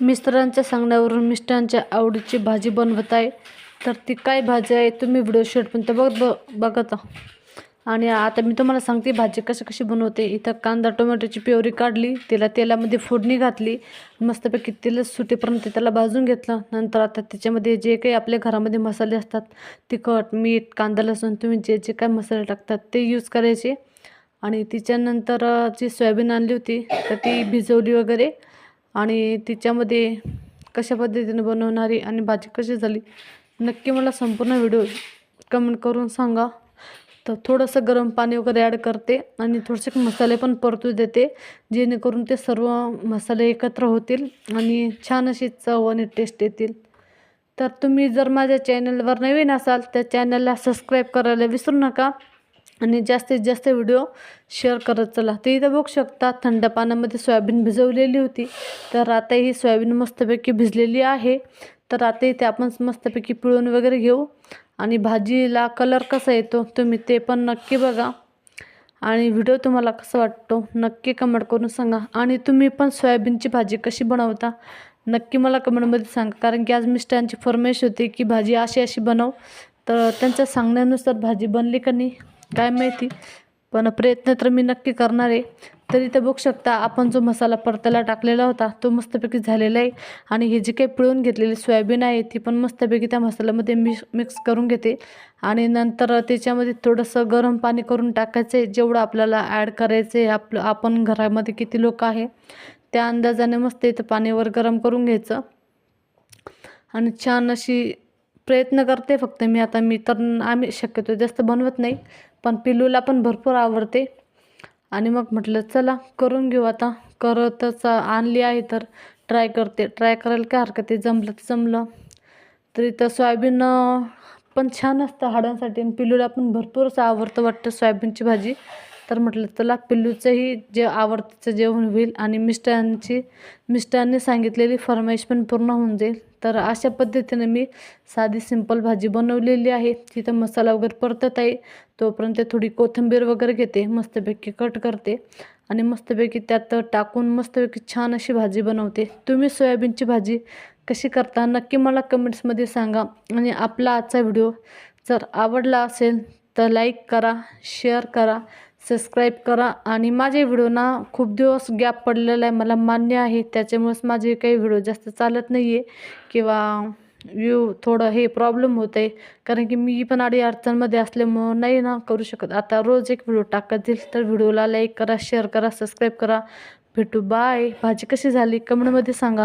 मिस्टरांच्या सांगण्यावरून मिस्टरांच्या आवडीची भाजी बनवत आहे. तर ती काय भाजी आहे तुम्ही व्हिडिओ शेवटपर्यंत बघत आणि आता मी तुम्हाला सांगते भाजी कशी बनवते. इथं कांदा टोमॅटोची प्युरी काढली, तिला तेलामध्ये फोडणी घातली, मस्तपैकी तेल सुटेपर्यंत त्याला भाजून घेतलं. नंतर आता त्याच्यामध्ये जे काही आपल्या घरामध्ये मसाले असतात, तिखट, मीठ, कांदा लसूण, तुम्ही जे जे काय मसाले टाकतात ते यूज करायचे. आणि तिच्यानंतर जी सोयाबीन आणली होती तर ती भिजवली वगैरे, आणि तिच्यामध्ये कशा पद्धतीने बनवणारी आणि भाजी कशी झाली नक्की मला संपूर्ण व्हिडिओ कमेंट करून सांगा. तर थोडंसं गरम पाणी वगैरे ॲड करते आणि थोडेसे मसाले पण परतू देते, जेणेकरून ते सर्व मसाले एकत्र होतील आणि छान अशी चव आणि टेस्ट येतील. तर तुम्ही जर माझ्या चॅनलवर नवीन असाल तर चॅनलला सबस्क्राईब करायला विसरू नका आणि जास्तीत जास्त व्हिडिओ शेअर करत चला. तर इथं बघू शकता थंड पाण्यामध्ये सोयाबीन भिजवलेली होती. तर आता ही सोयाबीन मस्तपैकी भिजलेली आहे. तर आता इथे आपण मस्तपैकी पिळून वगैरे घेऊ आणि भाजीला कलर कसा येतो तुम्ही ते पण नक्की बघा आणि व्हिडिओ तुम्हाला कसा वाटतो नक्की कमेंट करून सांगा. आणि तुम्ही पण सोयाबीनची भाजी कशी बनवता नक्की मला कमेंटमध्ये सांगा, कारण की आज मिस्टरांची फरमाईश होती की भाजी अशी बनव. तर त्यांच्या सांगण्यानुसार भाजी बनली का नाही काय माहिती, पण प्रयत्न तर मी नक्की करणार आहे. तर इथं बघू शकता आपण जो मसाला परतायला टाकलेला होता तो मस्तपैकी झालेला आहे. आणि हे जी काही पिळून घेतलेली सोयाबीन आहे ती पण मस्तपैकी त्या मसाल्यामध्ये मिक्स करून घेते. आणि नंतर त्याच्यामध्ये थोडंसं गरम पाणी करून टाकायचं आहे, जेवढं आपल्याला ॲड करायचं आहे. आपण घरामध्ये किती लोक आहे त्या अंदाजाने मस्त इथं पाणीवर गरम करून घ्यायचं. आणि छान अशी प्रयत्न करते फक्त मी तर आम्ही शक्यतो जास्त बनवत नाही, पण पिल्लूला पण भरपूर आवडते. आणि मग म्हटलं चला करून घेऊ. आता करतच आणली आहे तर ट्राय करायला काय हरकत आहे, जमलं तर जमलं. तर इथं सोयाबीन पण छान असतं हाडांसाठी आणि पिल्लूला पण भरपूरच आवडतं वाटतं सोयाबीनची भाजी. तर म्हटलं चला पिल्लूचंही जे आवडतं जेवण होईल आणि मिस्टरांनी सांगितलेली फरमाईश पण पूर्ण होऊन जाईल. तर अशा पद्धतीने मी साधी सिंपल भाजी बनवलेली आहे. तिथं मसाला वगैरे परतत आहे, तोपर्यंत थोडी कोथिंबीर वगैरे घेते, मस्तपैकी कट करते आणि मस्तपैकी त्यात टाकून मस्तपैकी छान अशी भाजी बनवते. तुम्ही सोयाबीनची भाजी कशी करता नक्की मला कमेंट्समध्ये सांगा. आणि आपला आजचा व्हिडिओ जर आवडला असेल तर लाईक करा, शेअर करा, सबस्क्राईब करा. आणि माझे व्हिडिओ ना खूप दिवस गॅप पडलेला आहे, मला मान्य आहे, त्याच्यामुळेच माझे काही व्हिडिओ जास्त चालत नाही आहे किंवा व्ह्यू थोडं हे प्रॉब्लेम होत आहे, कारण की मी पण अडचणमध्ये असल्यामुळं नाही ना करू शकत. आता रोज एक व्हिडिओ टाकत येईल. तर व्हिडिओला लाईक करा, शेअर करा, सबस्क्राईब करा. भेटू, बाय. भाजी कशी झाली कमेंटमध्ये सांगा.